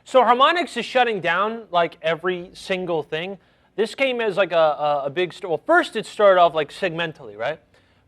So Harmonix is shutting down like every single thing. This came as like a big story. Well, first it started off like segmentally, right?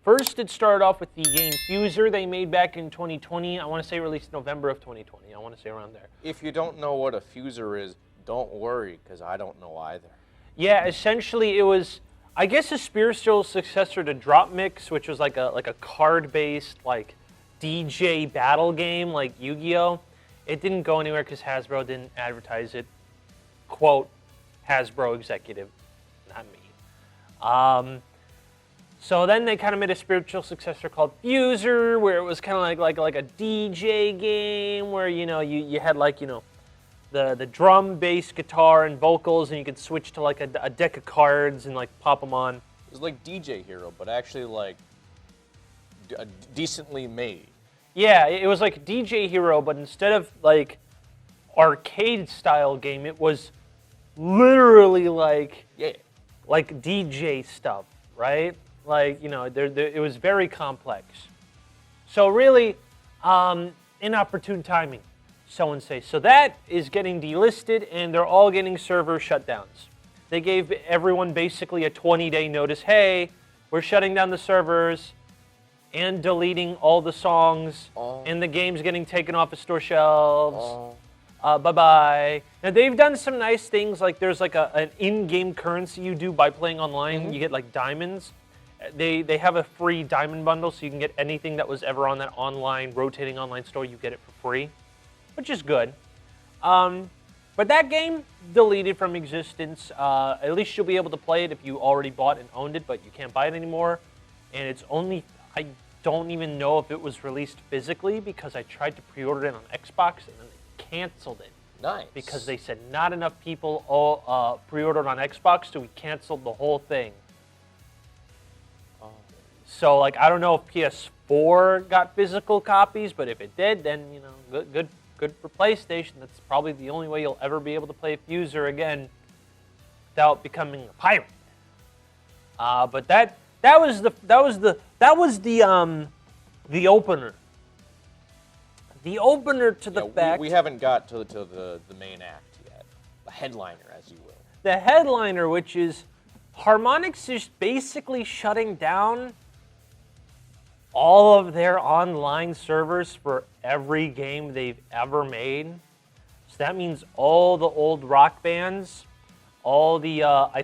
First it started off with the game Fuser they made back in 2020. I want to say released November of 2020. I want to say around there. If you don't know what a Fuser is, don't worry, because I don't know either. Yeah, essentially it was, I guess, a spiritual successor to Drop Mix, which was like a card-based like DJ battle game like Yu-Gi-Oh! It didn't go anywhere because Hasbro didn't advertise it. Quote, Hasbro executive, not me. So then they kind of made a spiritual successor called Fuser, where it was kind of like a DJ game where, you know, you had like, you know, the drum, bass, guitar, and vocals, and you could switch to like a deck of cards and like pop them on. It was like DJ Hero, but actually like decently made. Yeah, it was like DJ Hero, but instead of like arcade style game, it was literally like DJ stuff, right? Like, you know, it was very complex. So really, inopportune timing, someone say. So that is getting delisted, and they're all getting server shutdowns. They gave everyone basically a 20-day notice. Hey, we're shutting down the servers and deleting all the songs, and the game's getting taken off of store shelves. Bye-bye. Now, they've done some nice things, like there's like an in-game currency you do by playing online. You get like diamonds. They have a free diamond bundle, so you can get anything that was ever on that online, rotating online store, you get it for free, which is good. But that game, deleted from existence. At least you'll be able to play it if you already bought and owned it, but you can't buy it anymore. And it's only, I don't even know if it was released physically, because I tried to pre-order it on Xbox and then they canceled it. Nice. Because they said not enough people all pre-ordered on Xbox, so we canceled the whole thing. So, like, I don't know if PS4 got physical copies, but if it did, then, you know, good for PlayStation. That's probably the only way you'll ever be able to play Fuser again without becoming a pirate. But that was the opener. The opener to the fact. We haven't got to the main act yet. The headliner, as you will. The headliner, which is Harmonix, is basically shutting down all of their online servers for every game they've ever made. So that means all the old rock bands, all the, I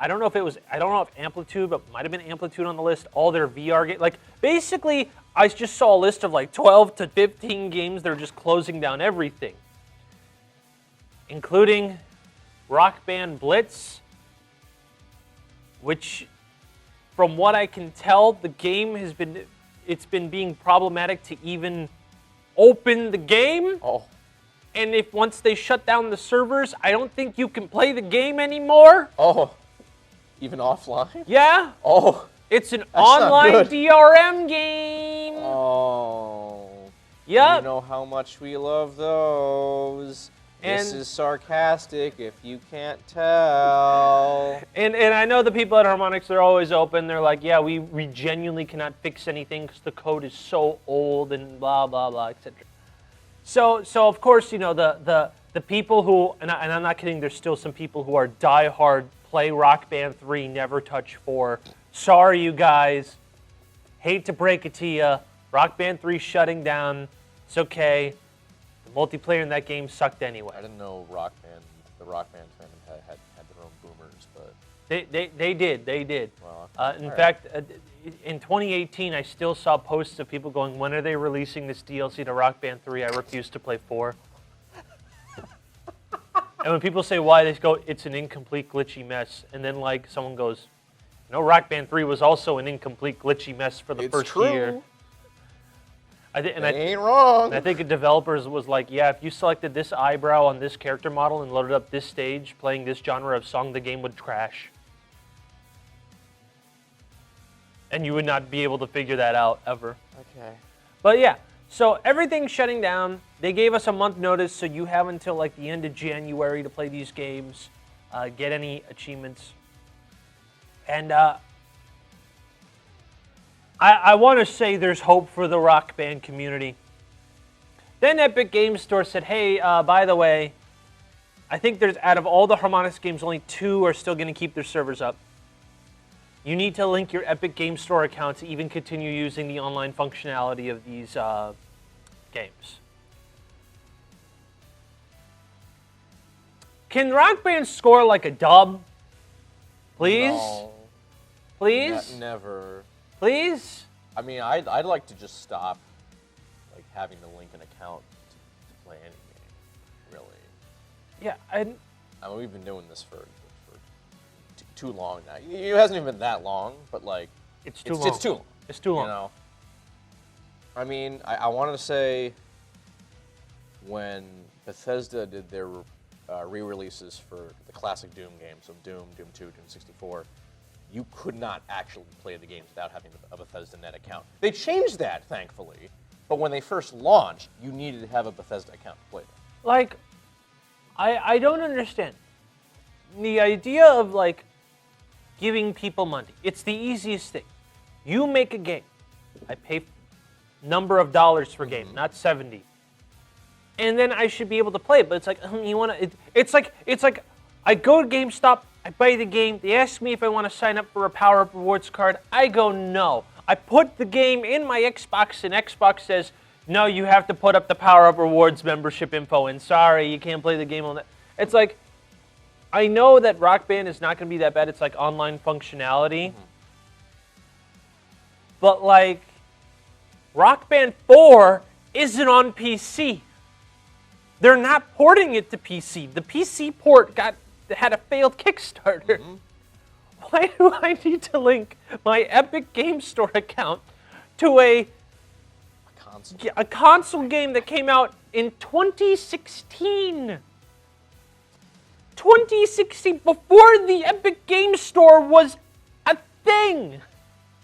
don't know if Amplitude, but might have been Amplitude on the list, all their VR games. Like, basically, I just saw a list of like 12 to 15 games that are just closing down everything, including Rock Band Blitz, which, from what I can tell, the game has been, it's been being problematic to even open the game. And if once they shut down the servers, I don't think you can play the game anymore. Even offline? Yeah. It's an online DRM game. Yeah. You know how much we love those. This is sarcastic if you can't tell. And I know the people at Harmonix, they're always open. They're like, yeah, we genuinely cannot fix anything because the code is so old and blah, blah, blah, etc. So of course, you know, the people who, and I'm not kidding, there's still some people who are diehard, play Rock Band 3, never touch 4. Sorry, you guys. Hate to break it to you. Rock Band 3 shutting down. It's okay. The multiplayer in that game sucked anyway. I didn't know the Rock Band fandom had their own boomers, but they did. Well, in fact, in 2018, I still saw posts of people going, "When are they releasing this DLC to Rock Band 3? I refuse to play 4." And when people say why, they go, "It's an incomplete, glitchy mess." And then like someone goes, "No, Rock Band 3 was also an incomplete, glitchy mess for the first year." I ain't wrong. And I think the developers was like, yeah, if you selected this eyebrow on this character model and loaded up this stage playing this genre of song, the game would crash. And you would not be able to figure that out ever. Okay. But yeah, so everything's shutting down. They gave us a month notice, so you have until like the end of January to play these games, get any achievements. And I want to say there's hope for the Rock Band community. Then Epic Games Store said, hey, by the way, I think there's, out of all the Harmonix games, only 2 are still going to keep their servers up. You need to link your Epic Game Store account to even continue using the online functionality of these games. Can Rock Band score like a dub? Please? No. Please? Never. Please? I mean, I'd like to just stop, like, having to link an account to play any game, really. Yeah, I mean, we've been doing this for too long now. It hasn't even been that long, but, like... It's too long. It's too long. It's too long. You know? I mean, I wanted to say when Bethesda did their re-releases for the classic Doom games, of Doom, Doom 2, Doom 64, you could not actually play the games without having a Bethesda Net account. They changed that, thankfully, but when they first launched, you needed to have a Bethesda account to play them. Like, I don't understand. The idea of, like, giving people money. It's the easiest thing. You make a game. I pay number of dollars per game, not 70. And then I should be able to play it. But it's like, you want to... It's like I go to GameStop, I buy the game, they ask me if I want to sign up for a power-up rewards card. I go, no. I put the game in my Xbox, and Xbox says, no, you have to put up the power-up rewards membership info, and sorry, you can't play the game on that. It's like, I know that Rock Band is not going to be that bad. It's like online functionality. But like, Rock Band 4 isn't on PC. They're not porting it to PC. The PC port had a failed Kickstarter. Why do I need to link my Epic Game Store account to a console game that came out in 2016? 2016, before the Epic Game Store was a thing.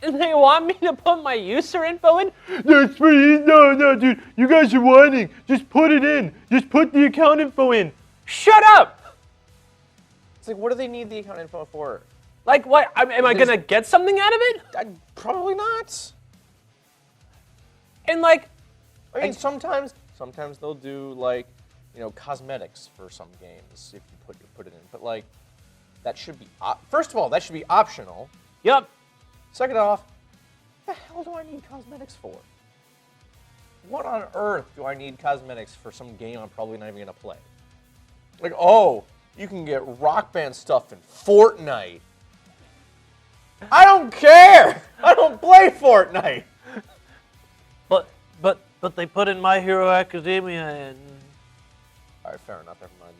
And they want me to put my user info in? That's pretty, no, dude, you guys are whining. Just put it in. Just put the account info in. Shut up! It's like, what do they need the account info for? Like, what? Am I going to get something out of it? Probably not. And like... I mean, sometimes they'll do, like, you know, cosmetics for some games if you put it in. But, like, that should be... First of all, that should be optional. Yep. Second off, what the hell do I need cosmetics for? What on earth do I need cosmetics for some game I'm probably not even going to play? Like, oh, you can get Rock Band stuff in Fortnite. I don't care! I don't play Fortnite! But they put in My Hero Academia and... Alright, fair enough, never mind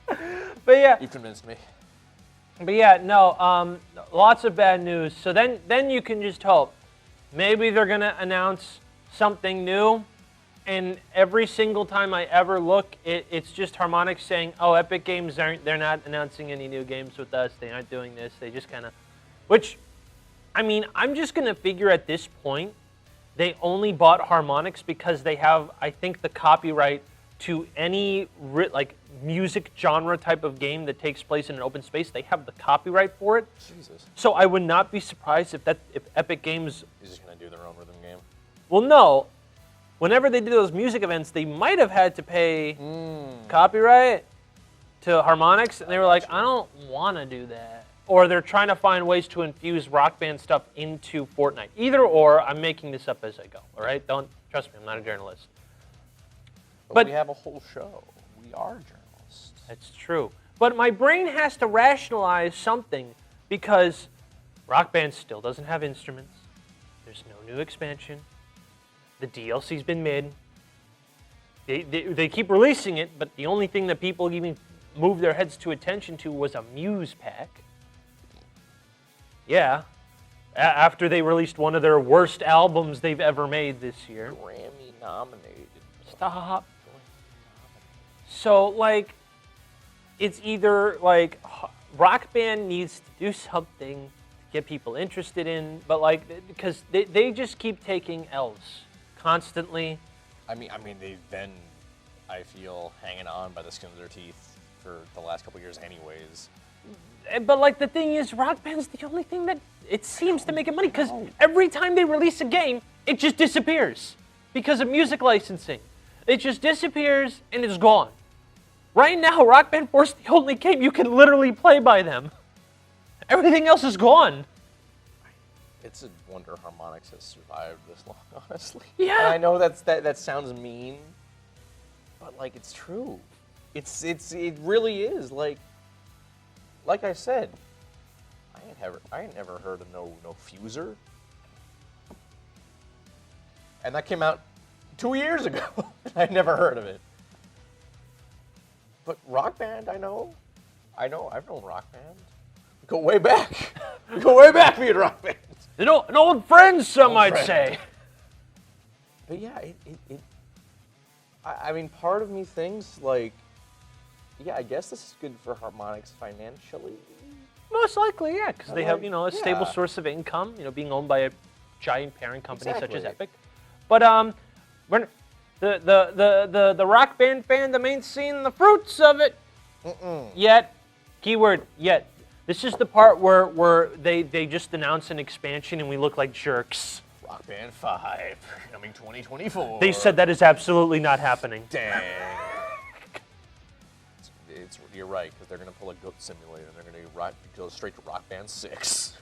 then. But yeah. You convinced me. But yeah, no, lots of bad news. So then you can just hope. Maybe they're going to announce something new, and every single time I ever look, it's just Harmonix saying, oh, Epic Games, they're not announcing any new games with us. They aren't doing this. They just kind of, which, I mean, I'm just going to figure at this point, they only bought Harmonix because they have, I think, the copyright to any like music genre type of game that takes place in an open space. They have the copyright for it. Jesus. So I would not be surprised if Epic Games is just going to do their own rhythm game. Well, no. Whenever they did those music events, they might have had to pay copyright to Harmonix, and they were like, I don't want to do that. Or they're trying to find ways to infuse Rock Band stuff into Fortnite. Either or, I'm making this up as I go, all right? Don't, trust me, I'm not a journalist. But we have a whole show. We are journalists. That's true. But my brain has to rationalize something because Rock Band still doesn't have instruments. There's no new expansion. The DLC's been mid. They keep releasing it, but the only thing that people even moved their heads to attention to was a Muse pack. Yeah. After they released one of their worst albums they've ever made this year. Grammy nominated. Stop. So, like, it's either, like, Rock Band needs to do something to get people interested in, but, like, because they just keep taking L's constantly. I mean, they've been, I feel, hanging on by the skin of their teeth for the last couple years anyways. But, like, the thing is, Rock Band's the only thing that it seems to make it money, because every time they release a game, it just disappears because of music licensing. It just disappears and is gone. Right now, Rock Band 4 is the only game you can literally play by them. Everything else is gone. It's a wonder Harmonix has survived this long, honestly. Yeah. And I know that sounds mean, but like it's true. It really is. Like I said, I ain't never heard of no Fuser. And that came out 2 years ago. I'd never heard of it. But Rock Band, I know. I've known Rock Band. We go way back. We go way back, me and Rock Band. An old friend, some might say. But yeah, I mean, part of me thinks, like, yeah, I guess this is good for Harmonix financially. Most likely, yeah, because they have, a stable yeah. source of income, being owned by a giant parent company such as Exactly. Epic. But when the Rock Band fandom ain't seen the fruits of it yet. Keyword yet. This is the part where they just announce an expansion and we look like jerks. Rock Band 5 coming 2024. They said that is absolutely not happening. Dang. You're right, because they're going to pull a Goat Simulator and they're going to go straight to Rock Band 6.